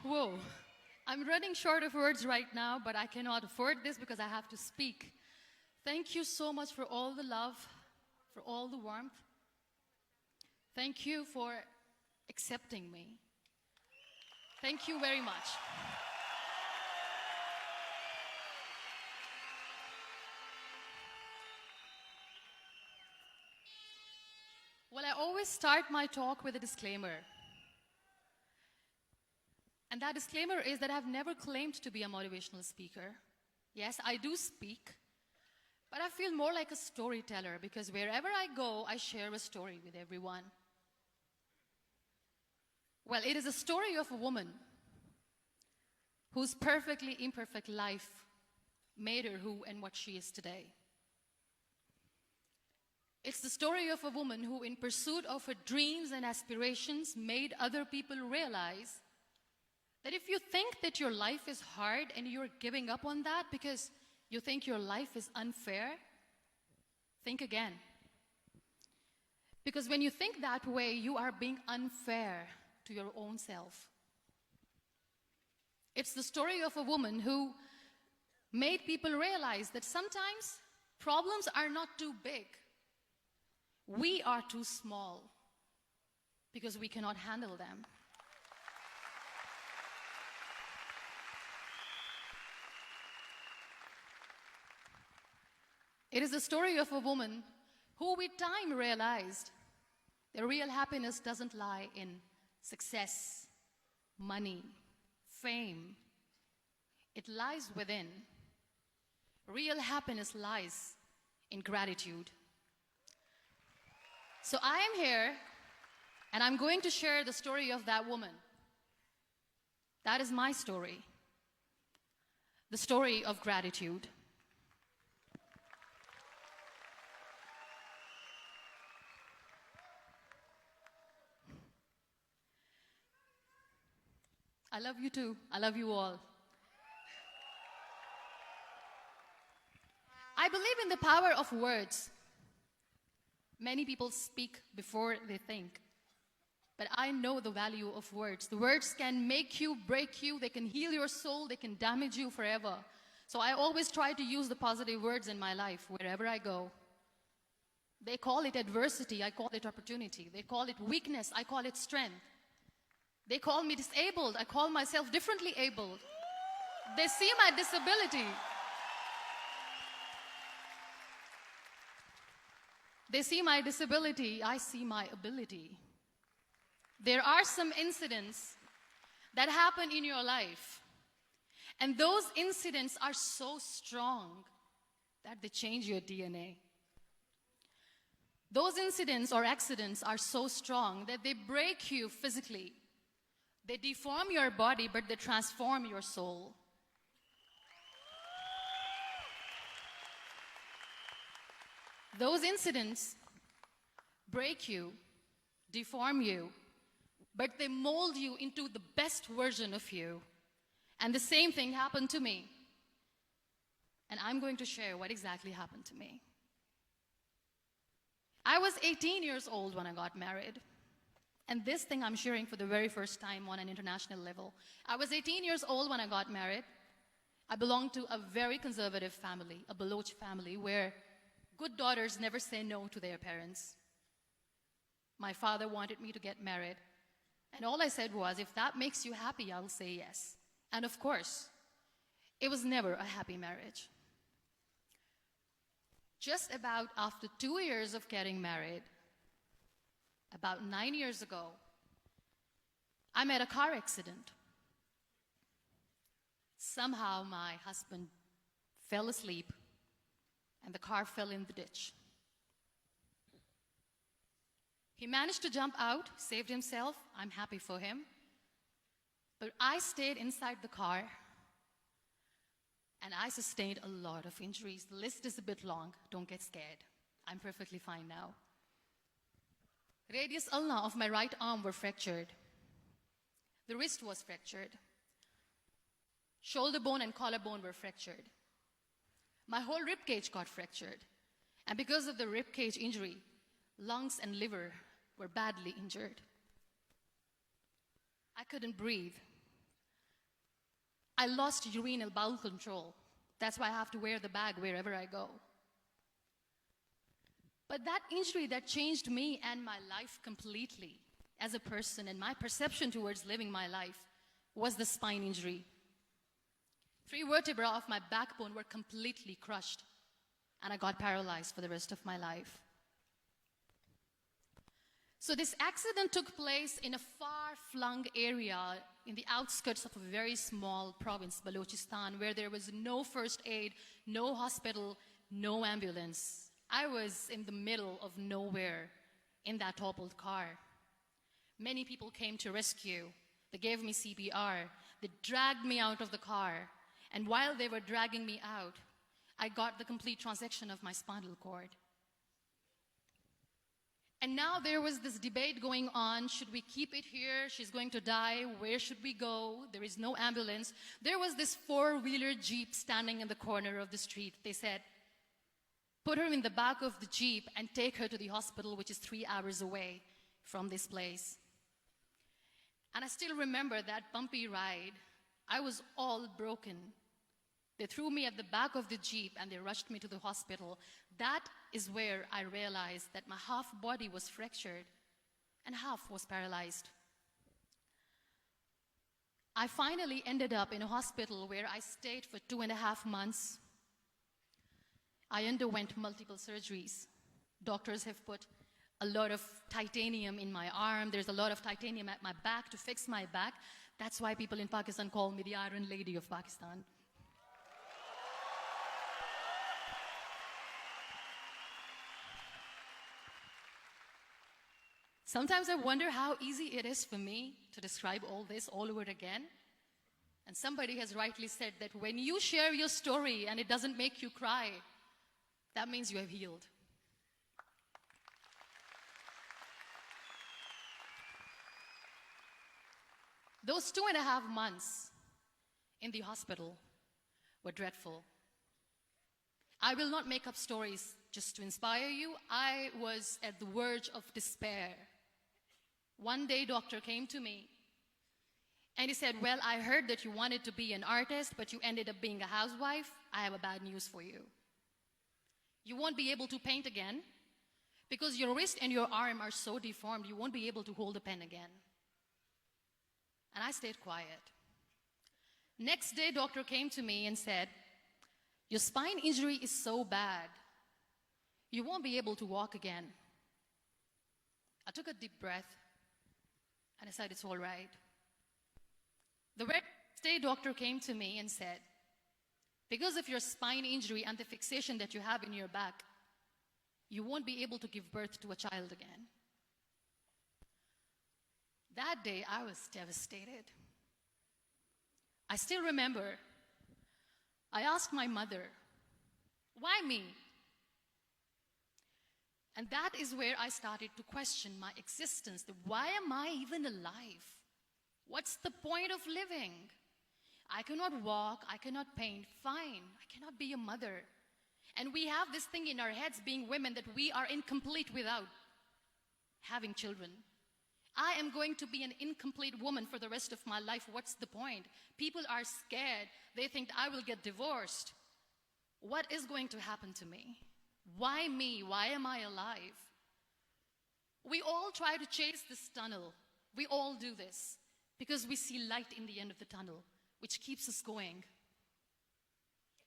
Whoa. I'm running short of words right now, but I cannot afford this because I have to speak. Thank you so much for all the love, for all the warmth. Thank you for accepting me. Thank you very much. Well, I always start my talk with a disclaimer. And that disclaimer is that I've never claimed to be a motivational speaker. Yes, I do speak, but I feel more like a storyteller because wherever I go, I share a story with everyone. Well, it is a story of a woman whose perfectly imperfect life made her who and what she is today. It's the story of a woman who, in pursuit of her dreams and aspirations, made other people realize that if you think that your life is hard and you're giving up on that because you think your life is unfair, think again. Because when you think that way, you are being unfair to your own self. It's the story of a woman who made people realize that sometimes problems are not too big. We are too small because we cannot handle them. It is the story of a woman who with time realized that real happiness doesn't lie in success, money, fame. It lies within. Real happiness lies in gratitude. So I am here, and I'm going to share the story of that woman. That is my story. The story of gratitude. I love you too. I love you all. I believe in the power of words. Many people speak before they think. But I know the value of words. The words can make you, break you, they can heal your soul, they can damage you forever. So I always try to use the positive words in my life wherever I go. They call it adversity, I call it opportunity. They call it weakness, I call it strength. They call me disabled, I call myself differently abled. They see my disability. They see my disability, I see my ability. There are some incidents that happen in your life, and those incidents are so strong that they change your DNA. Those incidents or accidents are so strong that they break you physically. They deform your body, but they transform your soul. Those incidents break you, deform you, but they mold you into the best version of you. And the same thing happened to me. And I'm going to share what exactly happened to me. I was 18 years old when I got married. And this thing I'm sharing for the very first time on an international level. I was 18 years old when I got married. I belonged to a very conservative family, a Baloch family, where good daughters never say no to their parents. My father wanted me to get married. And all I said was, if that makes you happy, I'll say yes. And of course, it was never a happy marriage. Just about after 2 years of getting married, about 9 years ago, I met a car accident. Somehow my husband fell asleep and the car fell in the ditch. He managed to jump out, saved himself. I'm happy for him. But I stayed inside the car and I sustained a lot of injuries. The list is a bit long. Don't get scared. I'm perfectly fine now. Radius ulna of my right arm were fractured. The wrist was fractured. Shoulder bone and collarbone were fractured. My whole rib cage got fractured. And because of the rib cage injury, lungs and liver were badly injured. I couldn't breathe. I lost urinary bowel control. That's why I have to wear the bag wherever I go. But that injury that changed me and my life completely as a person and my perception towards living my life was the spine injury. 3 vertebrae of my backbone were completely crushed, and I got paralyzed for the rest of my life. So this accident took place in a far-flung area in the outskirts of a very small province, Balochistan, where there was no first aid, no hospital, no ambulance. I was in the middle of nowhere in that toppled car. Many people came to rescue. They gave me CPR. They dragged me out of the car. And while they were dragging me out, I got the complete transection of my spinal cord. And now there was this debate going on. Should we keep it here? She's going to die. Where should we go? There is no ambulance. There was this 4-wheeler Jeep standing in the corner of the street. They said, put her in the back of the Jeep and take her to the hospital, which is 3 hours away from this place. And I still remember that bumpy ride. I was all broken. They threw me at the back of the Jeep and they rushed me to the hospital. That is where I realized that my half body was fractured and half was paralyzed. I finally ended up in a hospital where I stayed for 2.5 months. I underwent multiple surgeries. Doctors have put a lot of titanium in my arm. There's a lot of titanium at my back to fix my back. That's why people in Pakistan call me the Iron Lady of Pakistan. Sometimes I wonder how easy it is for me to describe all this all over again. And somebody has rightly said that when you share your story and it doesn't make you cry, that means you have healed. Those 2.5 months in the hospital were dreadful. I will not make up stories just to inspire you. I was at the verge of despair. One day, doctor came to me and he said, well, I heard that you wanted to be an artist, but you ended up being a housewife. I have a bad news for you. You won't be able to paint again because your wrist and your arm are so deformed, you won't be able to hold a pen again. And I stayed quiet. Next day, doctor came to me and said, your spine injury is so bad, you won't be able to walk again. I took a deep breath and I said, it's all right. The next day, doctor came to me and said, because of your spine injury and the fixation that you have in your back, you won't be able to give birth to a child again. That day, I was devastated. I still remember, I asked my mother, why me? And that is where I started to question my existence. Why am I even alive? What's the point of living? I cannot walk, I cannot paint, fine. I cannot be a mother. And we have this thing in our heads, being women, that we are incomplete without having children. I am going to be an incomplete woman for the rest of my life. What's the point? People are scared. They think I will get divorced. What is going to happen to me? Why me? Why am I alive? We all try to chase this tunnel. We all do this because we see light in the end of the tunnel, which keeps us going.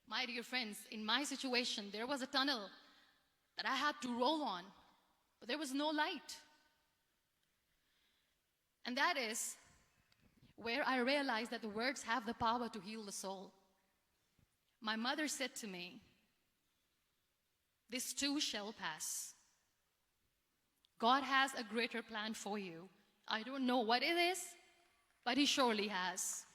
My dear friends, in my situation, there was a tunnel that I had to roll on, but there was no light. And that is where I realized that the words have the power to heal the soul. My mother said to me, this too shall pass. God has a greater plan for you. I don't know what it is, but He surely has.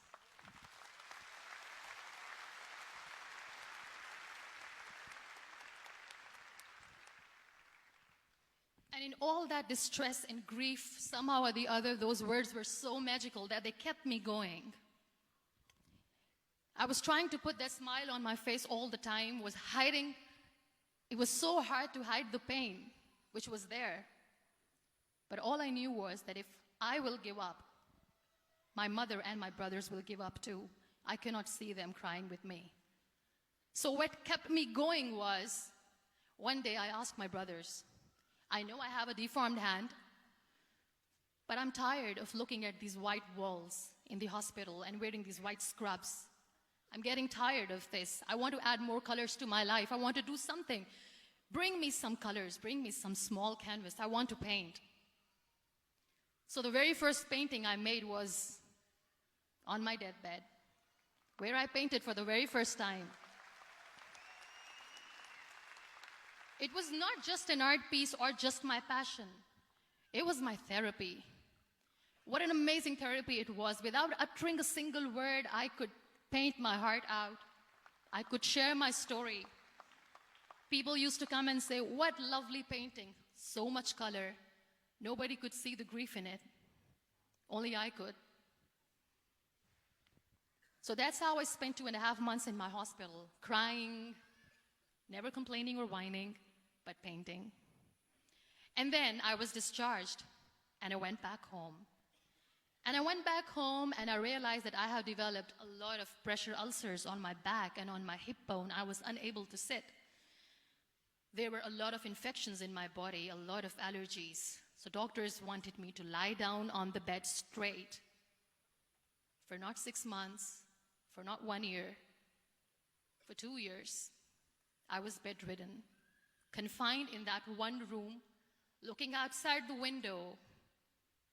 And in all that distress and grief, somehow or the other, those words were so magical that they kept me going. I was trying to put that smile on my face all the time, was hiding. It was so hard to hide the pain, which was there. But all I knew was that if I will give up, my mother and my brothers will give up too. I cannot see them crying with me. So what kept me going was, one day I asked my brothers, I know I have a deformed hand, but I'm tired of looking at these white walls in the hospital and wearing these white scrubs. I'm getting tired of this. I want to add more colors to my life. I want to do something. Bring me some colors. Bring me some small canvas. I want to paint. So the very first painting I made was on my deathbed, where I painted for the very first time. It was not just an art piece or just my passion. It was my therapy. What an amazing therapy it was. Without uttering a single word, I could paint my heart out. I could share my story. People used to come and say, what lovely painting. So much color. Nobody could see the grief in it. Only I could. So that's how I spent 2.5 months in my hospital, crying, never complaining or whining, but painting. And then I was discharged, and I went back home. And I went back home, and I realized that I have developed a lot of pressure ulcers on my back and on my hip bone. I was unable to sit. There were a lot of infections in my body, a lot of allergies. So doctors wanted me to lie down on the bed straight for not 6 months, for not 1 year, for 2 years. I was bedridden, confined in that one room, looking outside the window,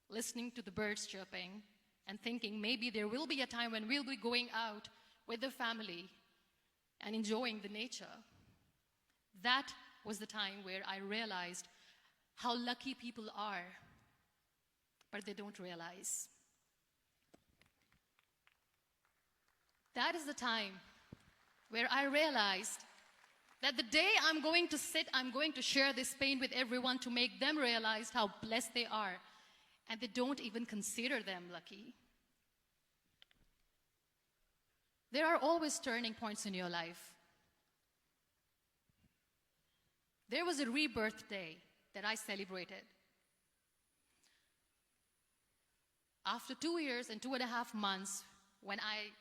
listening to the birds chirping, and thinking maybe there will be a time when we'll be going out with the family and enjoying the nature. That was the time where I realized how lucky people are, but they don't realize. That is the time where I realized that the day I'm going to sit, I'm going to share this pain with everyone to make them realize how blessed they are, and they don't even consider them lucky. There are always turning points in your life. There was a rebirth day that I celebrated. After 2 years and 2.5 months, when I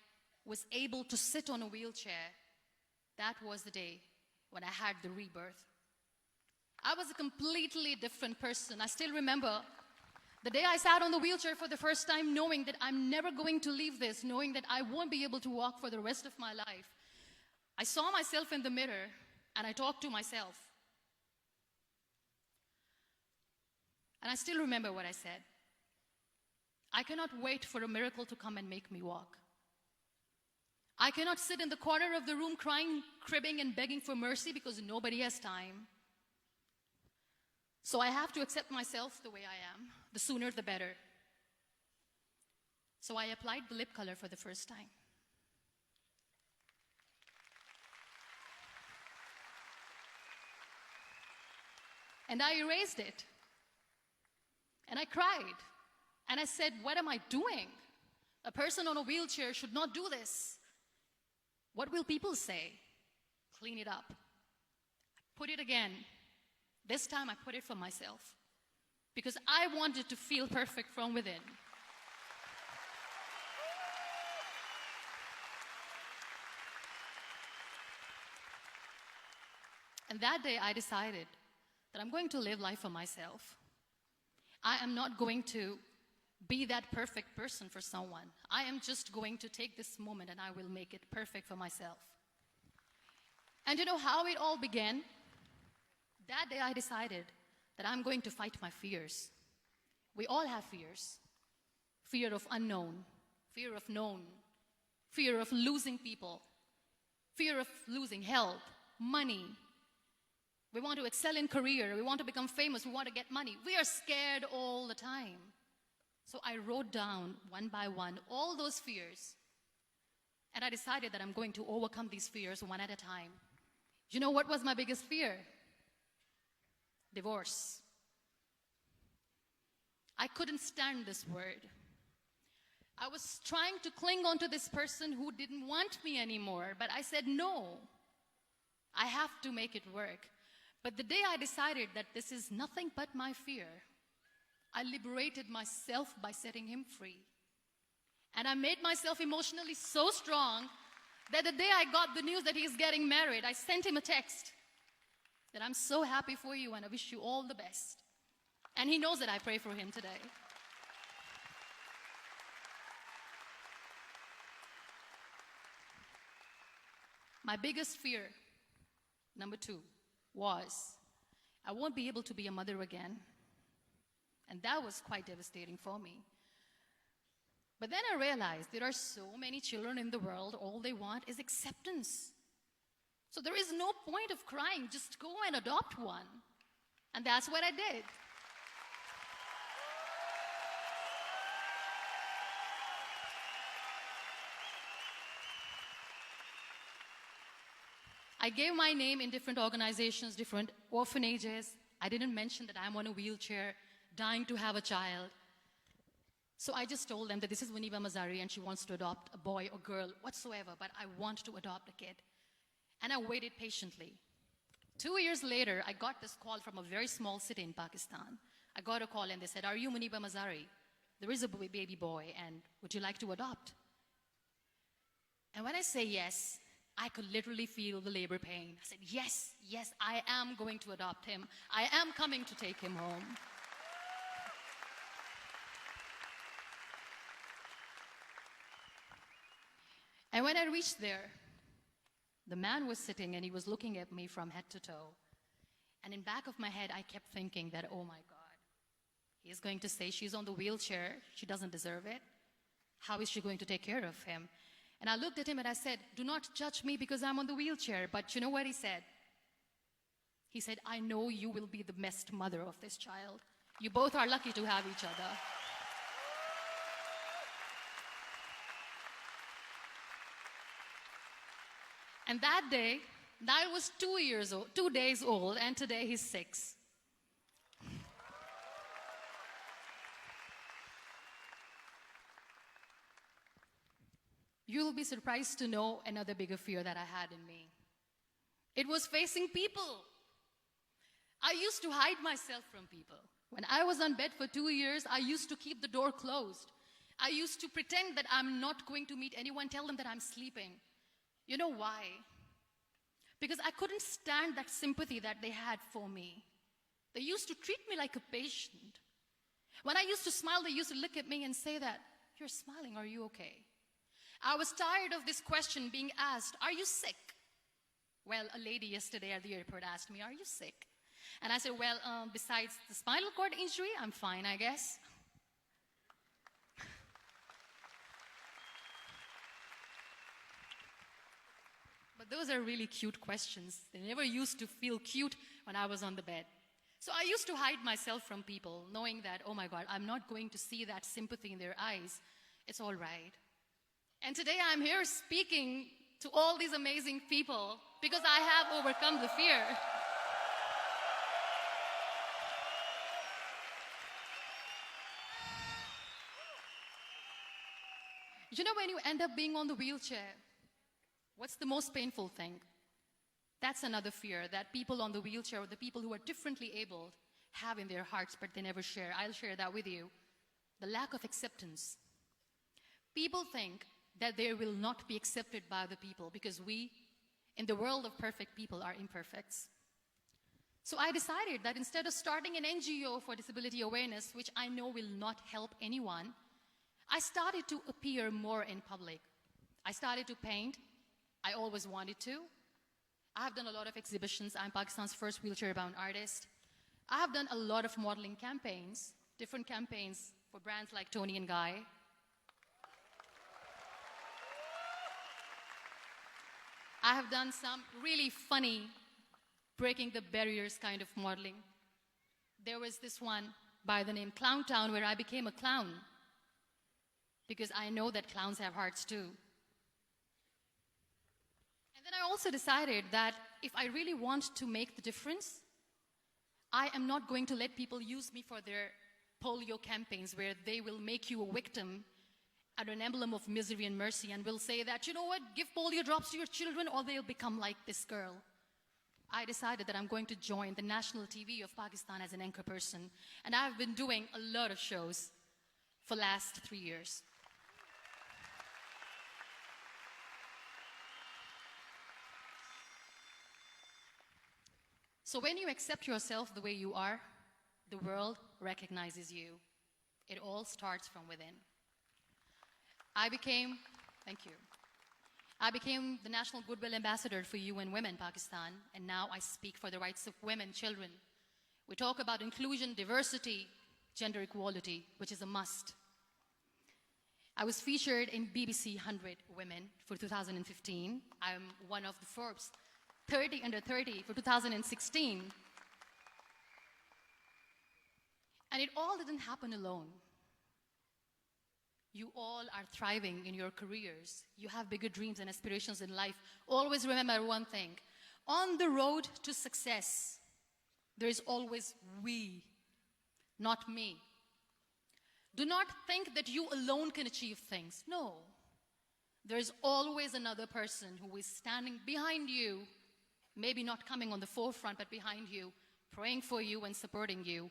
was able to sit on a wheelchair, that was the day when I had the rebirth. I was a completely different person. I still remember the day I sat on the wheelchair for the first time, knowing that I'm never going to leave this, knowing that I won't be able to walk for the rest of my life. I saw myself in the mirror, and I talked to myself. And I still remember what I said. I cannot wait for a miracle to come and make me walk. I cannot sit in the corner of the room crying, cribbing, and begging for mercy because nobody has time. So I have to accept myself the way I am. The sooner, the better. So I applied the lip color for the first time. And I erased it. And I cried. And I said, what am I doing? A person on a wheelchair should not do this. What will people say? Clean it up. Put it again. This time I put it for myself. Because I wanted to feel perfect from within. And that day I decided that I'm going to live life for myself. I am not going to be that perfect person for someone. I am just going to take this moment and I will make it perfect for myself. And you know how it all began? That day I decided that I'm going to fight my fears. We all have fears. Fear of unknown, fear of known, fear of losing people, fear of losing health, money. We want to excel in career, we want to become famous, we want to get money. We are scared all the time. So I wrote down one by one all those fears. And I decided that I'm going to overcome these fears one at a time. You know what was my biggest fear? Divorce. I couldn't stand this word. I was trying to cling on to this person who didn't want me anymore, but I said no. I have to make it work. But the day I decided that this is nothing but my fear, I liberated myself by setting him free. And I made myself emotionally so strong that the day I got the news that he's getting married, I sent him a text that I'm so happy for you and I wish you all the best. And he knows that I pray for him today. My biggest fear, number 2, was I won't be able to be a mother again. And that was quite devastating for me. But then I realized there are so many children in the world, all they want is acceptance. So there is no point of crying, just go and adopt one. And that's what I did. I gave my name in different organizations, different orphanages. I didn't mention that I'm on a wheelchair, dying to have a child. So I just told them that this is Muniba Mazari and she wants to adopt a boy or girl, whatsoever, but I want to adopt a kid. And I waited patiently. 2 years later, I got this call from a very small city in Pakistan. I got a call and they said, "Are you Muniba Mazari? There is a baby boy and would you like to adopt?" And when I say yes, I could literally feel the labor pain. I said, yes, I am going to adopt him. I am coming to take him home. And when I reached there, the man was sitting and he was looking at me from head to toe. And in back of my head, I kept thinking that, oh my God, he's going to say she's on the wheelchair. She doesn't deserve it. How is she going to take care of him? And I looked at him and I said, "Do not judge me because I'm on the wheelchair." But you know what he said? He said, "I know you will be the best mother of this child. You both are lucky to have each other." And that day, that was 2 days old, and today he's 6. You will be surprised to know another bigger fear that I had in me. It was facing people. I used to hide myself from people. When I was on bed for 2 years, I used to keep the door closed. I used to pretend that I'm not going to meet anyone, tell them that I'm sleeping. You know why? Because I couldn't stand that sympathy that they had for me. They used to treat me like a patient. When I used to smile, they used to look at me and say that, "You're smiling, are you okay?" I was tired of this question being asked, "Are you sick?" Well, a lady yesterday at the airport asked me, "Are you sick?" And I said, "Well, besides the spinal cord injury, I'm fine, I guess." But those are really cute questions. They never used to feel cute when I was on the bed. So I used to hide myself from people, knowing that, oh my God, I'm not going to see that sympathy in their eyes. It's all right. And today I'm here speaking to all these amazing people because I have overcome the fear. You know, when you end up being on the wheelchair, what's the most painful thing? That's another fear that people on the wheelchair or the people who are differently abled have in their hearts, but they never share. I'll share that with you. The lack of acceptance. People think that they will not be accepted by the people because we, in the world of perfect people, are imperfects. So I decided that instead of starting an NGO for disability awareness, which I know will not help anyone, I started to appear more in public. I started to paint. I always wanted to. I have done a lot of exhibitions. I'm Pakistan's first wheelchair-bound artist. I have done a lot of modeling campaigns, different campaigns for brands like Tony and Guy. I have done some really funny, breaking the barriers kind of modeling. There was this one by the name Clown Town where I became a clown because I know that clowns have hearts too. And then I also decided that if I really want to make the difference, I am not going to let people use me for their polio campaigns where they will make you a victim and an emblem of misery and mercy and will say that, you know what, give polio drops to your children or they'll become like this girl. I decided that I'm going to join the national TV of Pakistan as an anchor person. And I've been doing a lot of shows for the last 3 years. So when you accept yourself the way you are, the world recognizes you. It all starts from within. Thank you. I became the National Goodwill Ambassador for UN Women Pakistan, and now I speak for the rights of women, children. We talk about inclusion, diversity, gender equality, which is a must. I was featured in BBC 100 Women for 2015. I'm one of the Forbes 30 under 30 for 2016. And it all didn't happen alone. You all are thriving in your careers. You have bigger dreams and aspirations in life. Always remember one thing. On the road to success, there is always we, not me. Do not think that you alone can achieve things. No. There is always another person who is standing behind you, maybe not coming on the forefront, but behind you, praying for you and supporting you.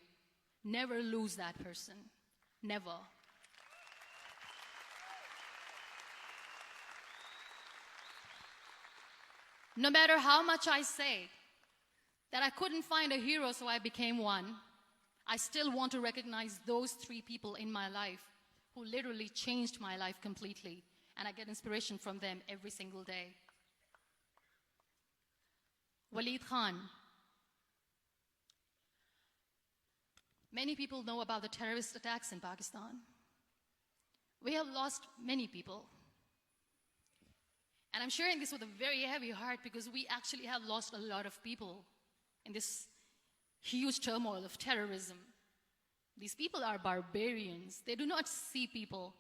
Never lose that person. Never. No matter how much I say that I couldn't find a hero, so I became one, I still want to recognize those 3 people in my life who literally changed my life completely, and I get inspiration from them every single day. Waleed Khan. Many people know about the terrorist attacks in Pakistan. We have lost many people. And I'm sharing this with a very heavy heart because we actually have lost a lot of people in this huge turmoil of terrorism. These people are barbarians. They do not see people.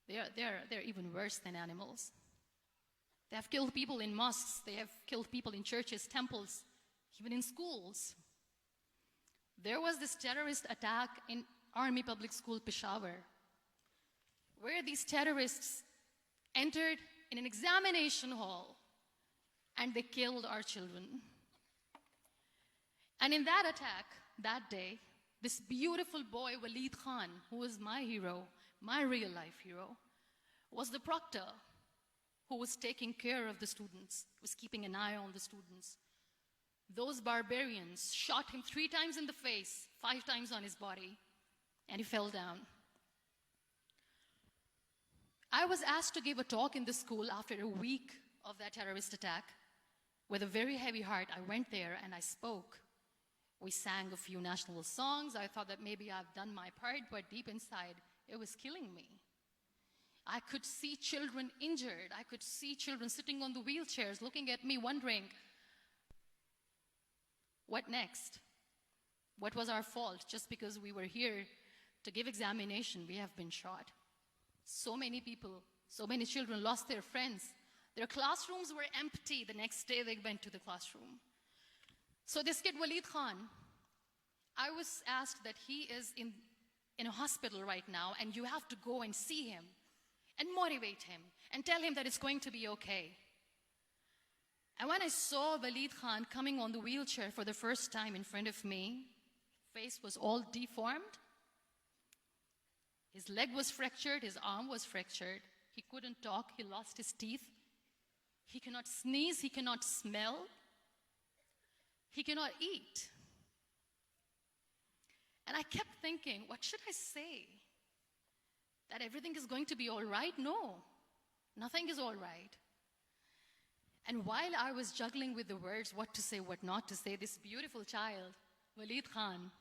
They're even worse than animals. They have killed people in mosques. They have killed people in churches, temples, even in schools. There was this terrorist attack in Army Public School, Peshawar, where these terrorists entered in an examination hall and they killed our children. And in that attack, that day, this beautiful boy, Waleed Khan, who was my hero, my real life hero, was the proctor who was taking care of the students, was keeping an eye on the students. Those barbarians shot him 3 times in the face, 5 times on his body, and he fell down. I was asked to give a talk in the school after a week of that terrorist attack. With a very heavy heart, I went there and I spoke. We sang a few national songs. I thought that maybe I've done my part, but deep inside, it was killing me. I could see children injured. I could see children sitting on the wheelchairs looking at me wondering, what next? What was our fault? Just because we were here to give examination, we have been shot. So many people, so many children lost their friends. Their classrooms were empty. The next day they went to the classroom. So this kid, Waleed Khan, I was asked that he is in a hospital right now, and you have to go and see him and motivate him and tell him that it's going to be okay. And when I saw Waleed Khan coming on the wheelchair for the first time in front of me, face was all deformed. His leg was fractured, his arm was fractured. He couldn't talk, he lost his teeth. He cannot sneeze, he cannot smell. He cannot eat. And I kept thinking, what should I say? That everything is going to be all right? No, nothing is all right. And while I was juggling with the words, what to say, what not to say, this beautiful child, Waleed Khan,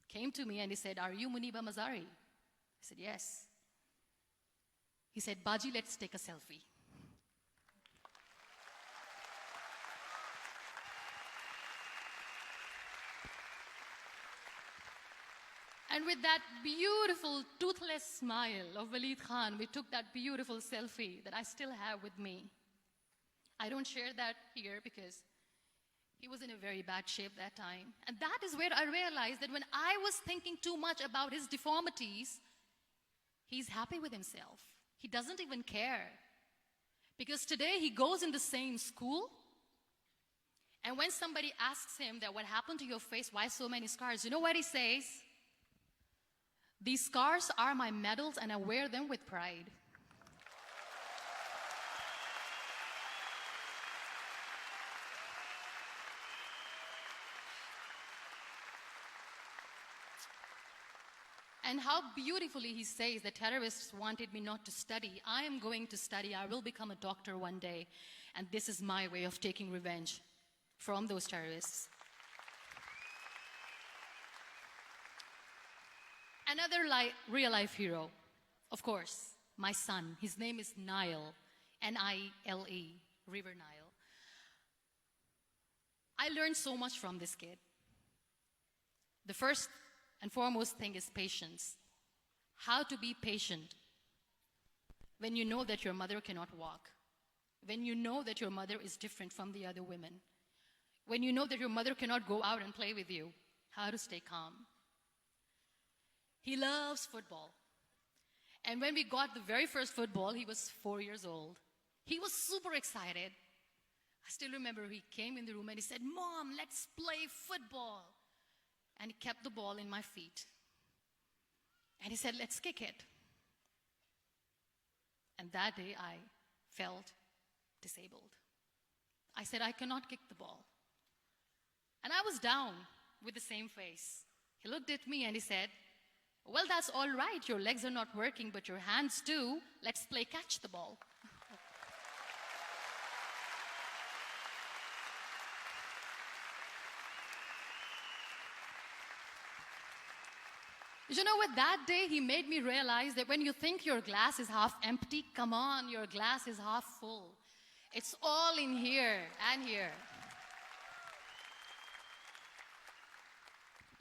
came to me and he said, "Are you Muniba Mazari?" I said, "Yes." He said, "Baji, let's take a selfie." And with that beautiful, toothless smile of Waleed Khan, we took that beautiful selfie that I still have with me. I don't share that here because he was in a very bad shape that time. And that is where I realized that when I was thinking too much about his deformities, he's happy with himself. He doesn't even care. Because today he goes in the same school, and when somebody asks him that what happened to your face, why so many scars, you know what he says? "These scars are my medals and I wear them with pride." And how beautifully he says the terrorists wanted me not to study. I am going to study. I will become a doctor one day. And this is my way of taking revenge from those terrorists. Another real-life hero, of course, my son. His name is Nile, N-I-L-E, River Nile. I learned so much from this kid. The first and foremost thing is patience. How to be patient when you know that your mother cannot walk, when you know that your mother is different from the other women, when you know that your mother cannot go out and play with you, how to stay calm. He loves football. And when we got the very first football, he was 4 years old. He was super excited. I still remember he came in the room and he said, "Mom, let's play football." And he kept the ball in my feet. And he said, "Let's kick it." And that day I felt disabled. I said, "I cannot kick the ball." And I was down with the same face. He looked at me and he said, "Well, that's all right. Your legs are not working, but your hands do. Let's play catch the ball." You know what? That day he made me realize that when you think your glass is half empty, come on, your glass is half full. It's all in here and here.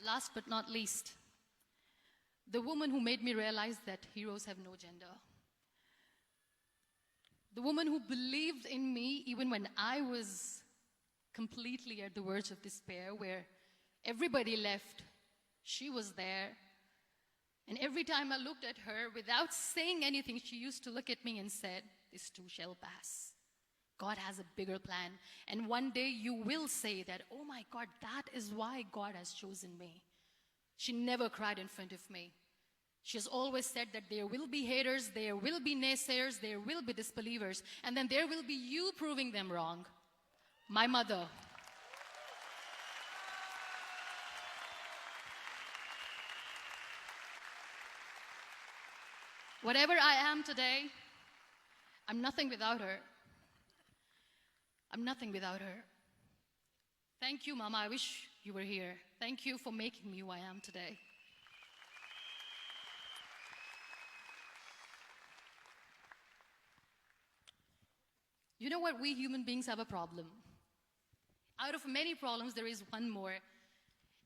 Last but not least, the woman who made me realize that heroes have no gender. The woman who believed in me even when I was completely at the verge of despair, where everybody left, she was there. And every time I looked at her, without saying anything, she used to look at me and said, "This too shall pass. God has a bigger plan. And one day you will say that, oh my God, that is why God has chosen me." She never cried in front of me. She has always said that there will be haters, there will be naysayers, there will be disbelievers, and then there will be you proving them wrong. My mother. Whatever I am today, I'm nothing without her. I'm nothing without her. Thank you, Mama. I wish you were here. Thank you for making me who I am today. You know what? We human beings have a problem. Out of many problems, there is one more,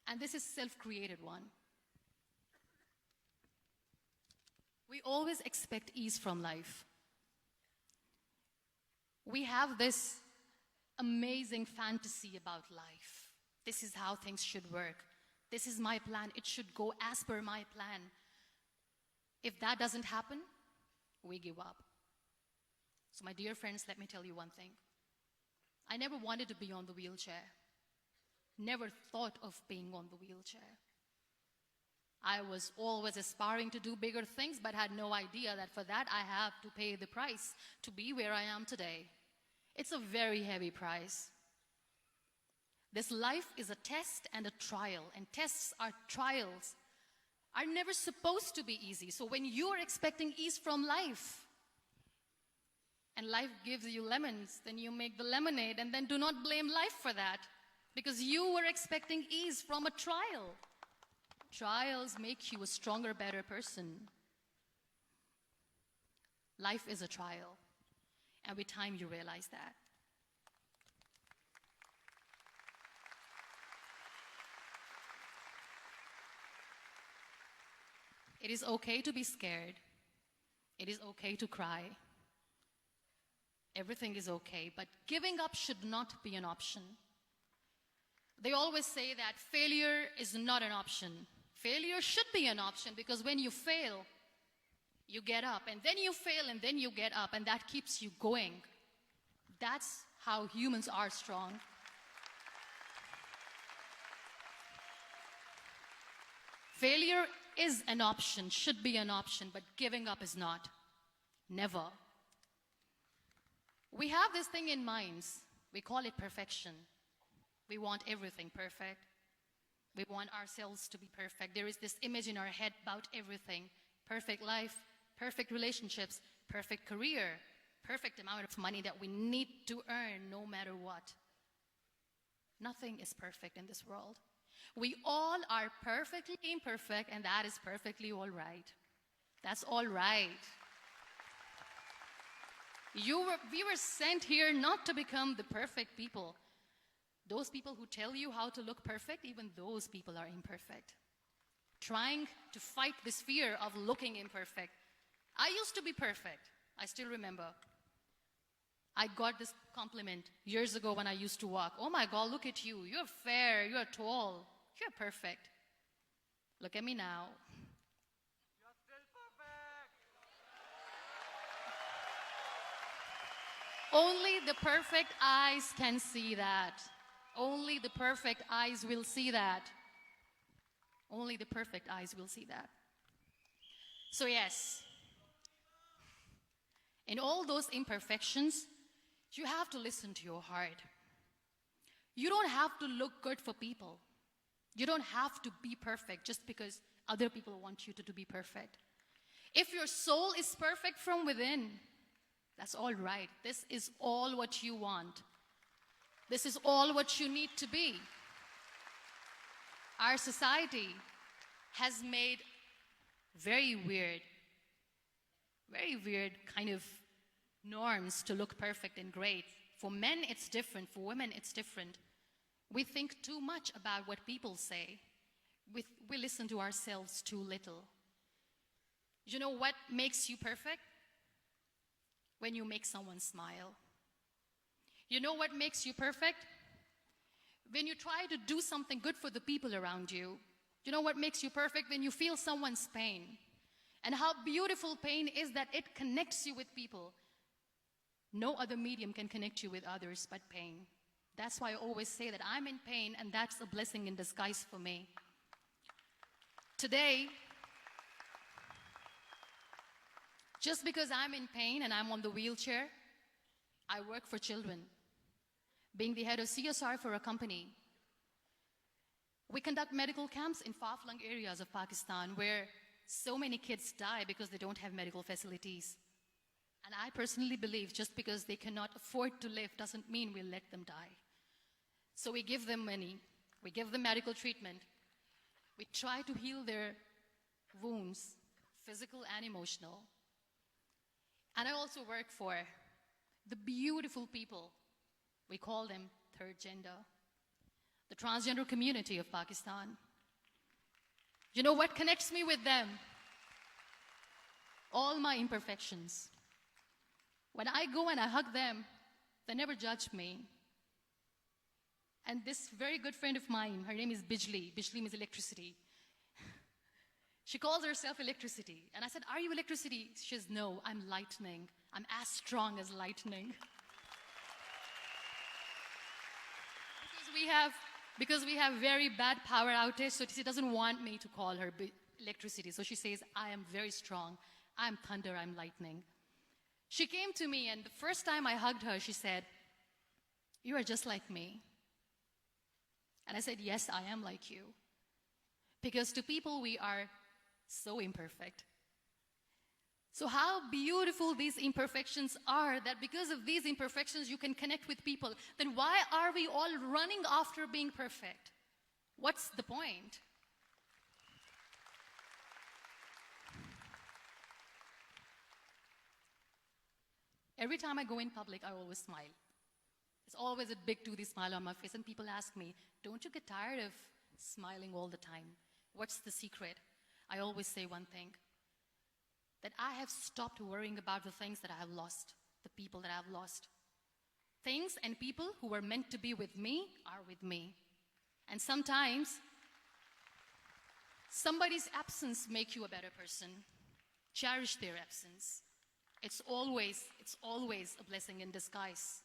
and this is self-created one. We always expect ease from life. We have this amazing fantasy about life. This is how things should work. This is my plan. It should go as per my plan. If that doesn't happen, we give up. So my dear friends, let me tell you one thing. I never wanted to be on the wheelchair. Never thought of being on the wheelchair. I was always aspiring to do bigger things, but had no idea that for that I have to pay the price to be where I am today. It's a very heavy price. This life is a test and a trial, and tests are trials are never supposed to be easy. So when you are expecting ease from life, and life gives you lemons, then you make the lemonade, and then do not blame life for that, because you were expecting ease from a trial. Trials make you a stronger, better person. Life is a trial, and with time you realize that. It is okay to be scared. It is okay to cry. Everything is okay, but giving up should not be an option. They always say that failure is not an option. Failure should be an option, because when you fail, you get up, and then you fail, and then you get up, and that keeps you going. That's how humans are strong. Failure is an option, should be an option, but giving up is not. Never. We have this thing in minds. We call it perfection. We want everything perfect. We want ourselves to be perfect. There is this image in our head about everything. Perfect life, perfect relationships, perfect career, perfect amount of money that we need to earn no matter what. Nothing is perfect in this world. We all are perfectly imperfect, and that is perfectly all right. That's all right. We were sent here not to become the perfect people. Those people who tell you how to look perfect, even those people are imperfect. Trying to fight this fear of looking imperfect. I used to be perfect. I still remember. I got this compliment years ago when I used to walk. Oh my God, look at you. You're fair, you're tall, you're perfect. Look at me now. You're still perfect. Only the perfect eyes can see that. Only the perfect eyes will see that. Only the perfect eyes will see that. So yes, in all those imperfections, you have to listen to your heart. You don't have to look good for people. You don't have to be perfect just because other people want you to be perfect. If your soul is perfect from within, that's all right. This is all what you want. This is all what you need to be. Our society has made very weird kind of norms to look perfect and great. For men, it's different. For women, it's different. We think too much about what people say. We listen to ourselves too little. You know what makes you perfect? When you make someone smile. You know what makes you perfect? When you try to do something good for the people around you. You know what makes you perfect? When you feel someone's pain. And how beautiful pain is that it connects you with people. No other medium can connect you with others but pain. That's why I always say that I'm in pain, and that's a blessing in disguise for me. Today, just because I'm in pain and I'm on the wheelchair, I work for children. Being the head of CSR for a company, we conduct medical camps in far-flung areas of Pakistan where so many kids die because they don't have medical facilities. And I personally believe just because they cannot afford to live doesn't mean we'll let them die. So we give them money, we give them medical treatment, we try to heal their wounds, physical and emotional. And I also work for the beautiful people, we call them third gender, the transgender community of Pakistan. You know what connects me with them? All my imperfections. When I go and I hug them, they never judge me. And this very good friend of mine, her name is Bijli. Bijli means electricity. She calls herself electricity. And I said, are you electricity? She says, no, I'm lightning. I'm as strong as lightning. Because we have very bad power outage, so she doesn't want me to call her electricity. So she says, I am very strong. I'm thunder, I'm lightning. She came to me, and the first time I hugged her, she said, you are just like me. And I said, yes, I am like you. Because to people, we are so imperfect. So how beautiful these imperfections are, that because of these imperfections, you can connect with people. Then why are we all running after being perfect? What's the point? Every time I go in public, I always smile. It's always a big toothy smile on my face, and people ask me, don't you get tired of smiling all the time? What's the secret? I always say one thing, that I have stopped worrying about the things that I have lost, the people that I have lost. Things and people who were meant to be with me are with me. And sometimes, somebody's absence makes you a better person. Cherish their absence. It's always a blessing in disguise.